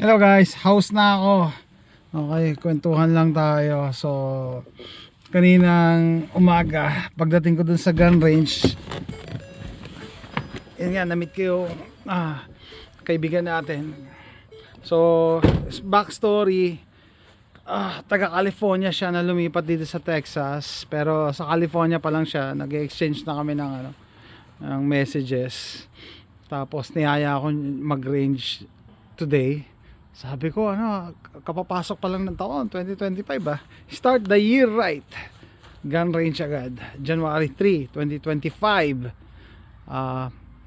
Hello guys, house na ako. Okay, kwentuhan lang tayo. So, kaninang umaga, pagdating ko dun sa gun range, yun nga, na-meet ko yung kaibigan natin. So, backstory, taga California siya na lumipat dito sa Texas. Pero sa California pa lang siya, nag-exchange na kami ng messages. Tapos niyaya ako mag-range today. Sabi ko, kapapasok pa lang ng taon, 2025 Start the year right. Gun range agad. January 3, 2025.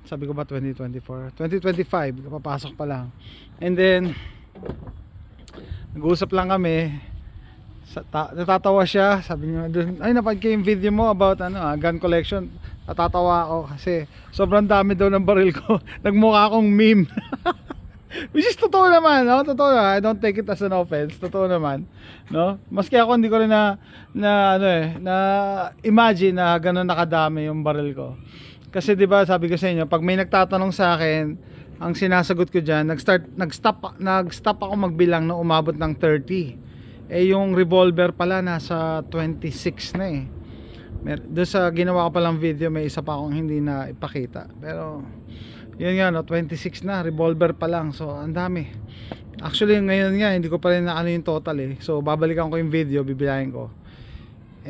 Sabi ko ba 2024? 2025, kapapasok pa lang. And then, nag-uusap lang kami. Natatawa siya. Sabi niya, ay napad ko yung video mo about gun collection. Natatawa ako kasi sobrang dami daw ng baril ko. Nagmukha akong meme. Which is totoo naman, no? Totoo na. I don't take it as an offense. Totoo naman, no? Maski ako hindi ko rin na imagine na gano'n nakadami yung baril ko. Kasi 'di ba, sabi ko sa inyo, pag may nagtatanong sa akin, ang sinasagot ko diyan, nag-stop ako magbilang na umabot ng 30. Yung revolver pala nasa 26 na eh. Doon sa ginawa ko palang video, may isa pa akong hindi na ipakita. Pero yun nga, 26 na, revolver pa lang. So ang dami. Actually ngayon nga hindi ko pa rin yung total eh. So babalikan ko yung video, bibilahin ko.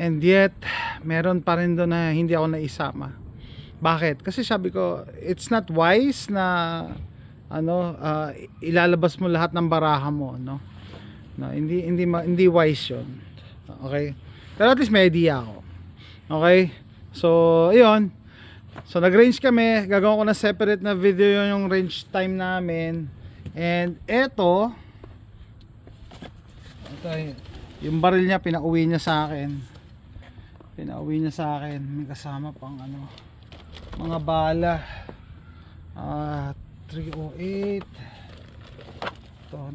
And yet meron pa rin doon na hindi ako naisama. Bakit? Kasi sabi ko, it's not wise na ilalabas mo lahat ng baraha mo, no? No, hindi wise 'yon. Okay? Pero at least may idea ako. Okay? So ayun. So nag-range kami, gagawin ko na separate na video yung range time namin. And ito yung baril niya, pinauwi niya sa akin. May kasama pang mga bala. 308. Ito.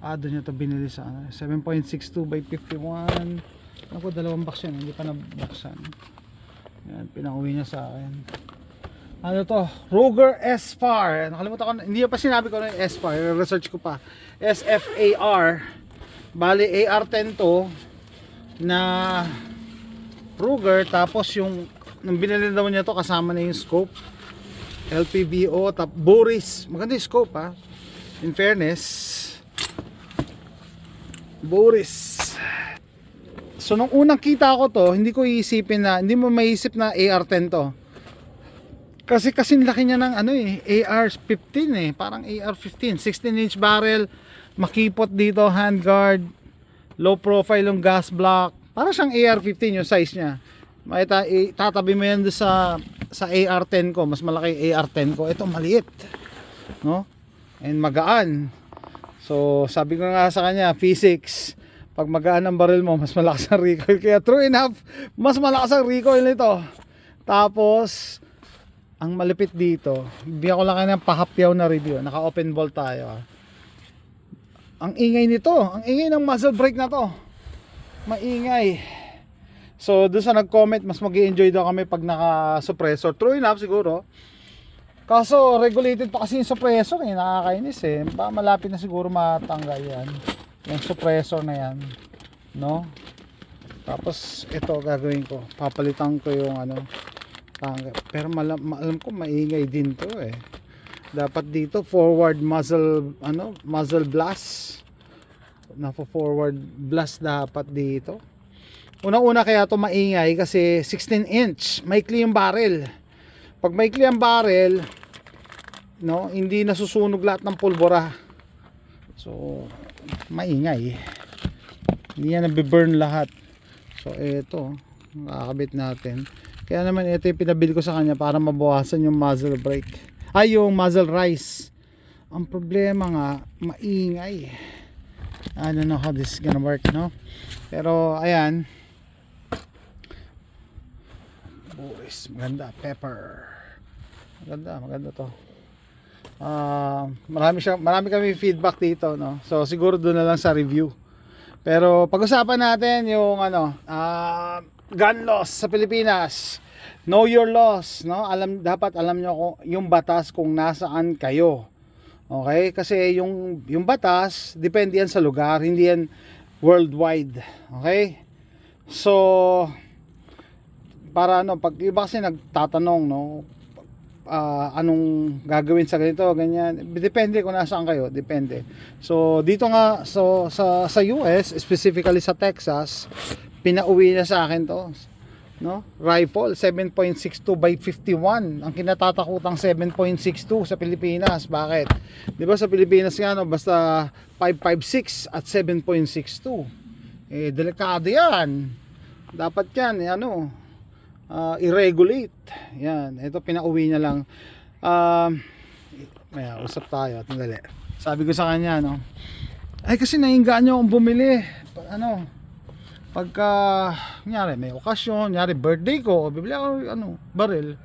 Doon niya to binili sa 7.62 by 51. Ako, dalawang box yan, hindi pa nabuksan. Yan, pinauwi niya sa akin. Ano to? Ruger S-FAR. Nakalimutan ko, hindi pa sinabi ko na yung S-FAR. Research ko pa. S-F-A-R. Bali, AR-10 to na Ruger. Tapos yung nung binili daw niya to, kasama na yung scope. LPBO. Boris. Maganda yung scope in fairness. Boris. So nung unang kita ko to, hindi mo maiisip na AR-10 to. Kasi laki niya ng AR-15 parang AR-15, 16-inch barrel, makipot dito, handguard, low profile yung gas block. Parang siyang AR-15 yung size niya. Tatabi mo yan doon sa AR-10 ko, mas malaki AR-10 ko. Ito maliit, no? And magaan. So sabi ko nga sa kanya, physics, pag magaan ang baril mo, mas malakas ang recoil. Kaya true enough, mas malakas ang recoil nito. Tapos ang malupit dito, bigyan ko lang kayo ng pahapyaw na review. Naka open bolt tayo. Ang ingay nito, ang ingay ng muzzle brake na to, maingay. So doon sa nag-comment, mas mag-i-enjoy daw kami pag naka-suppressor. True enough siguro. Kaso regulated pa kasi yung suppressor nakakainis malapit na siguro matanggal yan, yung suppressor na yan, no? Tapos ito gagawin ko, papalitan ko yung tanggal. Pero alam ko maingay din to dapat dito forward muzzle blast, forward blast dapat dito. Unang-una kaya to maingay kasi 16-inch, maikli yung barrel. Pag maikli ang barrel, no, hindi nasusunog lahat ng pulbura. So maingay, hindi yan nabiburn lahat. So ito nakakabit natin. Kaya naman ito yung pinabili ko sa kanya para mabawasan yung muzzle brake, yung muzzle rise. Ang problema nga, maingay. I don't know how this is gonna work, no? Pero ayan, Boris, maganda. Pepper, maganda to. Marami kami feedback dito, no? So siguro doon na lang sa review. Pero pag-usapan natin yung gun laws sa Pilipinas. Know your laws, no? Dapat alam nyo yung batas kung nasaan kayo. Okay? Kasi yung batas, depende yan sa lugar, hindi yan worldwide. Okay? So, para ano, pag iba kasi nagtatanong, no, anong gagawin sa ganito, ganyan, depende kung nasaan kayo, depende. So dito nga, so sa US, specifically sa Texas, pinauwi na sa akin to, no, rifle 7.62 by 51. Ang kinatatahutang 7.62 sa Pilipinas. Bakit? Di ba sa Pilipinas nga, no, basta 5.56 at 7.62, delikado yan. Dapat yan, i-regulate. Yan, ito pinauwi niya lang. May usap tayo, tandali. Sabi ko sa kanya, no, ay kasi nainggaan niyo akong bumili. Pagka kunyari may okasyon, kunyari birthday ko, bibili ako baril.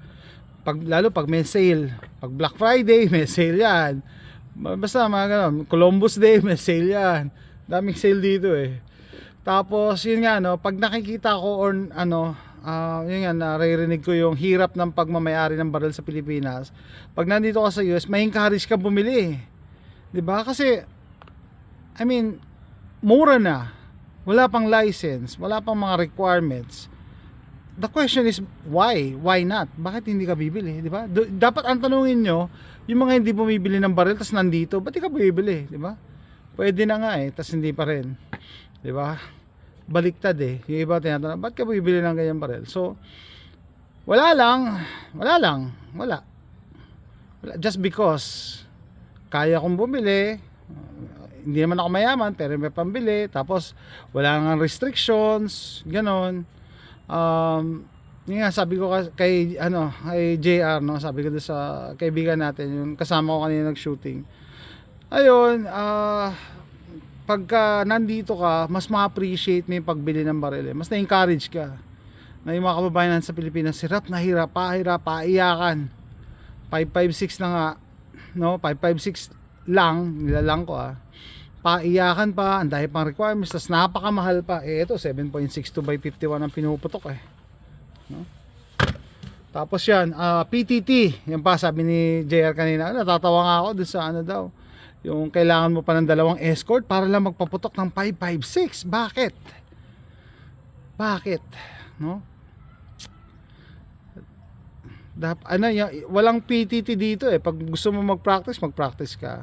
Lalo pag may sale, pag Black Friday may sale yan. Basta mga ganun, Columbus Day may sale yan. Daming sale dito eh. Tapos yun nga, no, pag nakikita ko or yun nga, naririnig ko yung hirap ng pagmamayari ng baril sa Pilipinas. Pag nandito ka sa US, may encourage ka bumili, diba? Kasi I mean, mura na, wala pang license, wala pang mga requirements. The question is why not? Bakit hindi ka bibili, diba? Dapat ang tanungin nyo, yung mga hindi bumibili ng baril tas nandito, ba't di ka bibili, diba? Pwede na nga tas hindi pa rin, diba? Baliktad yung iba tinatanong, ba't ka bibili ng ganyan baril? So wala. Just because kaya kong bumili, hindi naman ako mayaman pero may pambili, tapos wala nang restrictions, ganon. Yun nga, sabi ko kay JR, no, sabi ko doon sa kaibigan natin, yung kasama ko kanina nag-shooting, ayun, pagka nandito ka, mas ma-appreciate mo yung pagbili ng baril, mas na-encourage ka na yung mga kababayan sa Pilipinas, hirap, iyakan 556 na nga, no, 556 lang, nilalang ko paiyakan pa, ang dahil pang requirements, tas napakamahal pa, ito 7.62 by 51 ang pinuputok no? Tapos yan, PTT, yan pa sabi ni JR kanina, natatawa nga ako dun sa daw, yung kailangan mo pa ng 2 escort para lang magpaputok ng 556. Bakit? No? Walang PTT dito pag gusto mo mag-practice ka.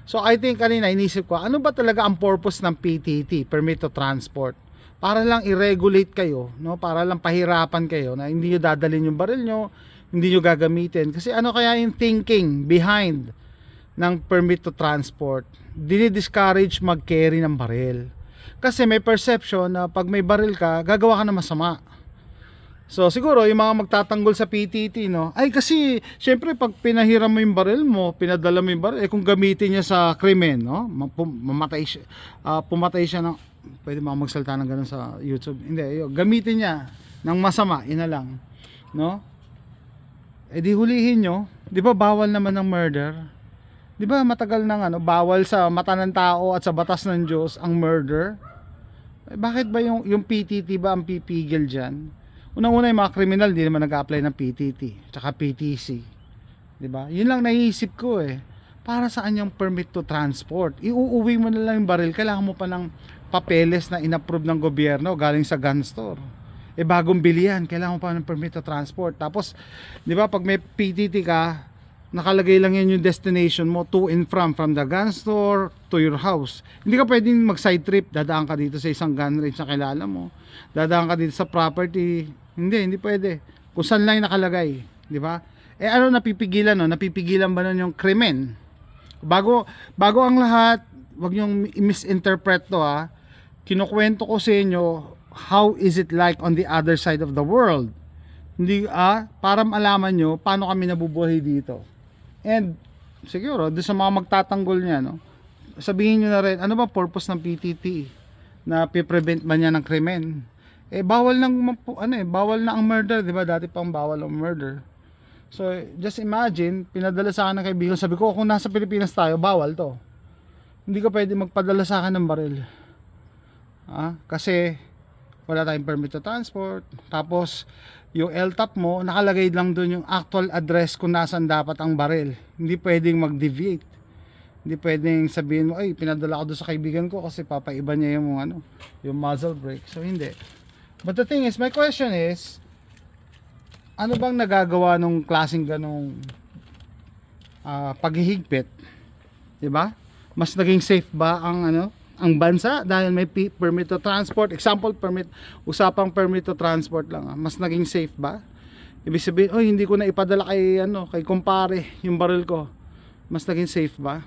So I think kanina inisip ko, ano ba talaga ang purpose ng PTT, permit to transport? Para lang i-regulate kayo, no? Para lang pahirapan kayo na hindi nyo dadalhin yung baril nyo, hindi nyo gagamitin. Kasi ano kaya yung thinking behind ng permit to transport? Dini-discourage mag-carry ng baril. Kasi may perception na pag may baril ka, gagawa ka na masama. So siguro yung mga magtatanggol sa PTT, no, ay kasi syempre pag pinahiram mo yung baril mo, pinadala mo yung baril, kung gamitin niya sa krimen, no, pumatay siya ng, pwede mga magsalita ng ganun sa YouTube, hindi, gamitin niya ng masama, ina lang, no, di hulihin nyo. Di ba bawal naman ng murder? Di ba matagal nang bawal sa mata ng tao at sa batas ng Diyos ang murder? Bakit ba yung PTT ba ang pipigil dyan? Unang-una yung mga kriminal hindi naman nag-a-apply ng PTT tsaka PTC, di ba? Yun lang naisip ko para saan yung permit to transport? Iuuwi mo na lang yung baril, kailangan mo pa ng papeles na inapprove ng gobyerno galing sa gun store. Bagong bili yan, kailangan mo pa ng permit to transport. Tapos di ba pag may PTT ka, nakalagay lang yan yung destination mo, to and from the gun store to your house. Hindi ka pwedeng mag side trip, dadaan ka dito sa isang gun range na kilala mo, dadaan ka dito sa property, hindi pwede kung saan lang nakalagay, di ba? Ano napipigilan, no? Napipigilan ba nun yung krimen? Bago ang lahat, wag niyong misinterpret to kinukwento ko sa inyo how is it like on the other side of the world. Hindi para malaman nyo paano kami nabubuhay dito. And siguro doon sa mga magtatanggol niya, no, sabihin nyo na rin, ano ba purpose ng PTT? Na piprevent ba niya ng krimen? Bawal bawal na ang murder, di ba? Dati pang bawal ang murder. So just imagine, pinadala sa akin ng kaibigan, sabi ko kung nasa Pilipinas tayo, bawal to. Hindi ka pwede magpadala sa akin ng baril. Kasi wala tayong permit to transport. Tapos yung LTAP mo, nakalagay lang doon yung actual address kung nasaan dapat ang baril. Hindi pwedeng mag-deviate. Hindi pwedeng sabihin mo, ay pinadala ko doon sa kaibigan ko kasi papaiba niya yung ano, yung muzzle brake. So hindi. But the thing is, my question is, ano bang nagagawa nung klaseng ganong paghihigpit? 'Di ba? Mas naging safe ba ang ano, ang bansa dahil may permit to transport? Example, usapang permit to transport lang. Mas naging safe ba? Ibig sabihin, oh, hindi ko na ipadala kay ano, kay kumpare yung baril ko. Mas naging safe ba?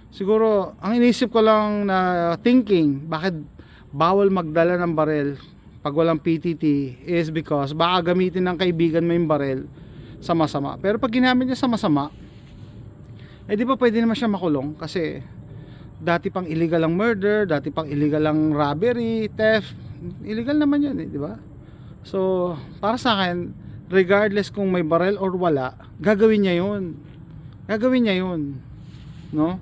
Siguro, ang inisip ko lang na thinking, bakit bawal magdala ng baril pag walang PTT is because baka gamitin ng kaibigan mo yung baril sa masama. Pero pag ginamit niya sa masama, eh di ba pwede naman siya makulong? Kasi dati pang illegal ang murder, dati pang illegal ang robbery, theft, illegal naman yun eh, di ba? So, para sa akin, regardless kung may baril or wala, gagawin niya yun. Gagawin niya yun. No?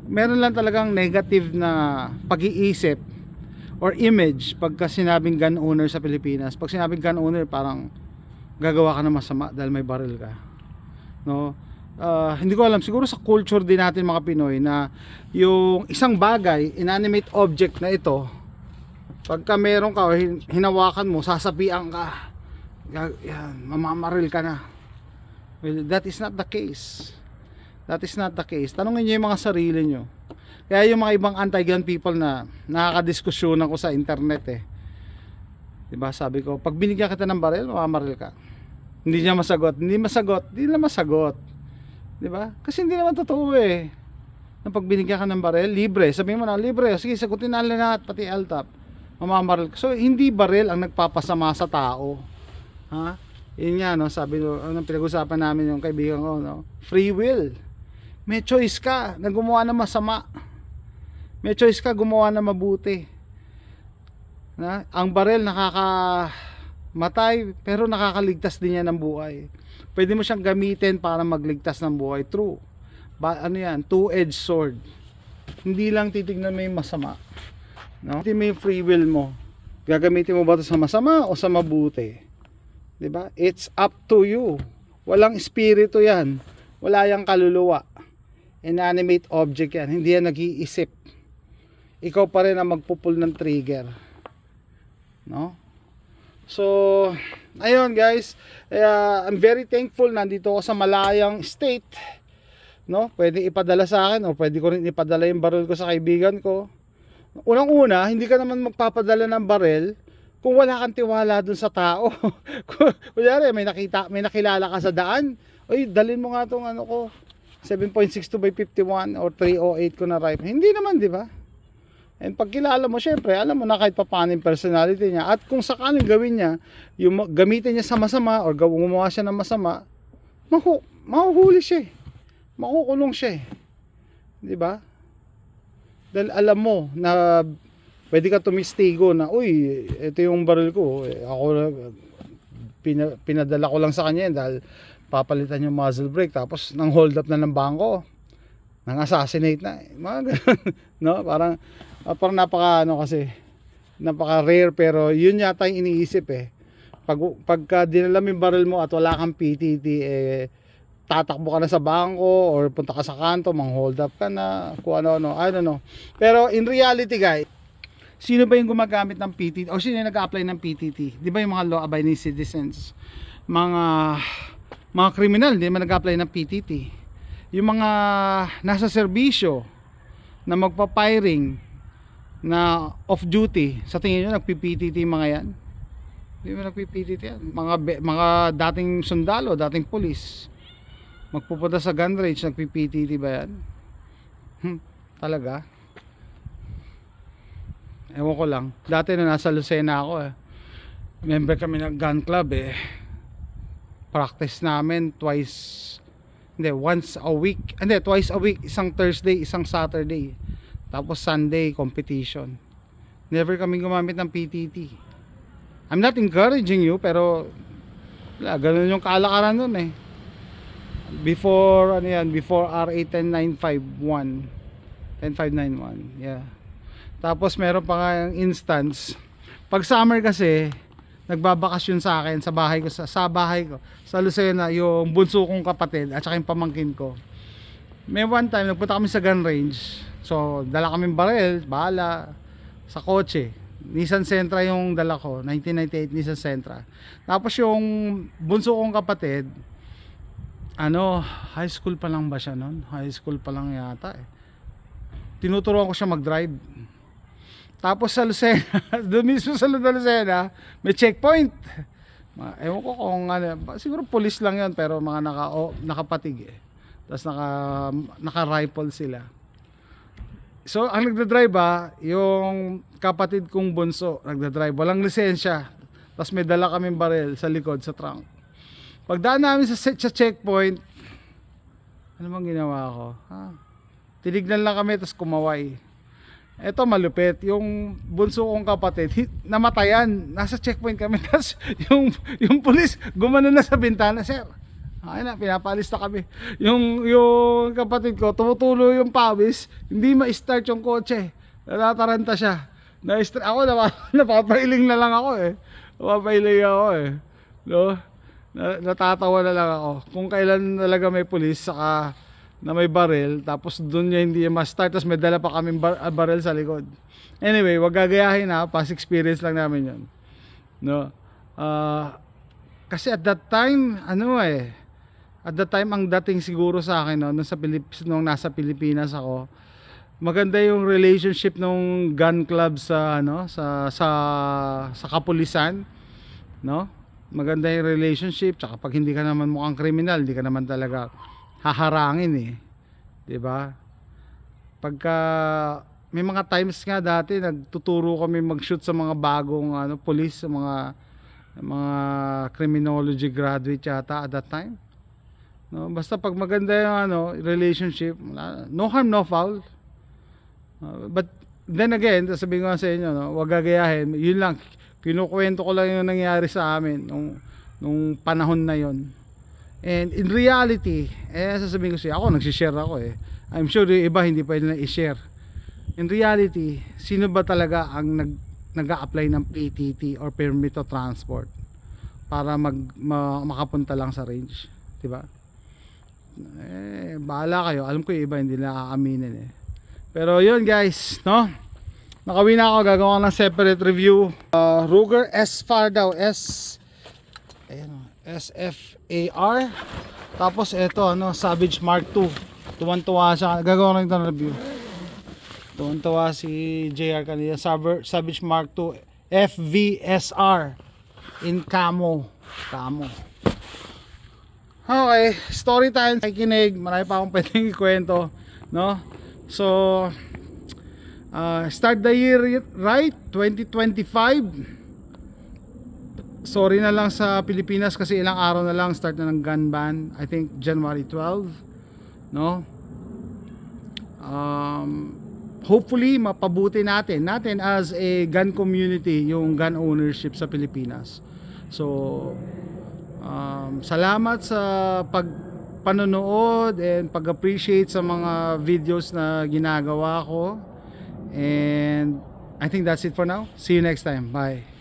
Meron lang talagang negative na pag-iisip or image pagka sinabing gun owner sa Pilipinas. Pag sinabing gun owner, parang gagawa ka na masama dahil may baril ka. No? Hindi ko alam, siguro sa culture din natin mga Pinoy na yung isang bagay, inanimate object na ito, pagka meron ka o hinawakan mo, sasapian ka, yan, mamamaril ka na. Well, that is not the case. That is not the case. Tanungin niyo yung mga sarili niyo. Kaya yung mga ibang anti-gun people na nakakadiskusyonan ko sa internet eh. 'Di ba? Sabi ko, pag binigyan kita ng baril, mamamaril ka. Hindi niya masagot, hindi nila masagot. 'Di ba? Kasi hindi naman totoo eh. Na pag binigyan ka ng baril, libre. Sabihin mo na, libre. Sige, sagutin na lahat, pati LTAP. Mamamaril ka. So, hindi baril ang nagpapasama sa tao. Ha? Yun nga, no? Sabi ko, anong pinag-usapan namin yung kaibigan ko, no? Free will. May choice ka na gumawa ng masama. May choice ka gumawa ng mabuti. Na? Ang baril nakakamatay, pero nakakaligtas din yan ng buhay. Pwede mo siyang gamitin para magligtas ng buhay. True. Ano yan? Two-edged sword. Hindi lang titignan mo yung masama. No? Hindi mo yung free will mo. Gagamitin mo ba ito sa masama o sa mabuti? 'Di ba? It's up to you. Walang espiritu yan. Wala yang kaluluwa. Inanimate object yan. Hindi yan nag-iisip. Ikaw pa rin ang magpupul ng trigger. No? So, ayun guys. I'm very thankful nandito ako sa malayang state. No? Pwede ipadala sa akin o pwede ko rin ipadala yung baril ko sa kaibigan ko. Unang-una, hindi ka naman magpapadala ng baril kung wala kang tiwala dun sa tao. Kunyari, may nakilala ka sa daan, oy, dalhin mo nga tong ano ko, 7.62x51 or 308 ko na rifle. Hindi naman, di ba? And pag kilala mo, syempre, alam mo na kahit paano yung personality niya. At kung sakaling gawin niya, yung gamitin niya sa masama or gumawa siya ng masama, mahuhuli siya. Makukulong siya. Di ba? Dahil alam mo na pwede ka tumistigo na, uy, ito yung baril ko. Ako, pinadala ko lang sa kanya dahil papalitan yung muzzle brake. Tapos, nang hold up na ng bangko. Nang assassinate na. Mga ganun. No? Parang napaka rare pero yun yata yung iniisip eh. Pagka dinala mo yung baril mo at wala kang PTT, tatakbo ka na sa bangko or punta ka sa kanto, mang hold up ka na, kung ano-ano, I don't know. Pero in reality guys, sino ba yung gumagamit ng PTT o sino yung nag-apply ng PTT? Di ba yung mga law-abiding citizens, mga criminal, hindi man nag-apply ng PTT. Yung mga nasa serbisyo na magpa-firing na off-duty, sa tingin nyo nagpi-PTT mga yan? Hindi mo nagpi-PTT yan. Mga dating sundalo, dating pulis, magpupunta sa gun range, nagpi-PTT ba yan? Talaga? Ewan ko lang. Dati na nasa Lucena ako member kami ng gun club practice namin once a week. Twice a week. Isang Thursday, isang Saturday. Tapos Sunday, competition. Never kami gumamit ng PTT. I'm not encouraging you, pero ganun yung kalakaran nun Before RA 10951. 10591. Yeah. Tapos meron pa nga yung instance. Pag summer kasi, nagbabakasyon sa akin sa bahay ko sa Lucena, yung bunso kong kapatid at saka yung pamangkin ko. May one time nagpunta kami sa gun range. So dala kaming barel, bala sa kotse. Nissan Sentra yung dala ko, 1998 Nissan Sentra. Tapos yung bunso kong kapatid, ano, high school pa lang ba siya noon? High school pa lang yata eh. Tinuturuan ko siya mag-drive. Tapos sa Lucena, doon mismo sa Lucena, may checkpoint. Ewan ko kung ano, siguro police lang yon, pero mga nakapatig eh. Tapos naka-rifle sila. So ang nagdadrive yung kapatid kong bunso, nagdadrive, walang lisensya. Tapos may dala kaming baril sa likod, sa trunk. Pagdaan namin sa checkpoint, ano bang ginawa ko? Tinignan lang kami, tapos kumaway. Eto malupit, yung bunso kong kapatid namatayan, nasa checkpoint kami. Tapos yung pulis gumano na sa bintana, sir, ay na, pinapalis na kami. Yung kapatid ko tumutulo yung pawis, hindi ma-start yung kotse, natataranta siya. Ako napapailing na lang ako eh. Napapailing ako eh, no? Natatawa na lang ako kung kailan talaga may pulis saka na may baril, tapos doon niya hindi ma-start, tapos may dala pa kaming baril sa likod. Anyway, wag gagayahin na, past experience lang namin yun, no? Kasi at that time, at that time ang dating siguro sa akin, no, nung nasa Pilipinas ako, maganda yung relationship nung gun club sa sa kapulisan, no? Maganda yung relationship, tsaka pag hindi ka naman mukhang kriminal, hindi ka naman talaga haharangin eh, 'di ba? Pagka may mga times nga dati nagtuturo kami mag-shoot sa mga bagong police, sa mga criminology graduate yata at that time. No, basta pag maganda yung relationship, no harm no foul. But then again, sasabihin ko sa inyo, no, wag gagayahin. Yun lang, kinukuwento ko lang yung nangyari sa amin nung panahon na yon. And in reality, sasabihin ko siya, ako nagsishare ako eh. I'm sure yung iba hindi pa nila i-share. In reality, sino ba talaga ang nag-a-apply ng PTT or permit to transport para makapunta lang sa range, 'di ba? Bahala kayo. Alam ko yung iba hindi nila aaminin eh. Pero yun guys, no? Nakawin na ako, gagawa ng separate review. Ruger S-FAR daw, SFAR. Tapos ito Savage Mark II. Tuwan-tuwa siya, gagawa lang ito ng review. Tuwan-tuwa si JR kanina. Savage Mark II FVSR in camo. Okay, story time. Kikinig, marami pa akong pwedeng ikwento, no? So start the year right, 2025. Sorry na lang sa Pilipinas kasi ilang araw na lang start na ng gun ban. I think January 12, no? Hopefully mapabuti natin as a gun community yung gun ownership sa Pilipinas. So salamat sa panonood and pag-appreciate sa mga videos na ginagawa ko. And I think that's it for now. See you next time. Bye.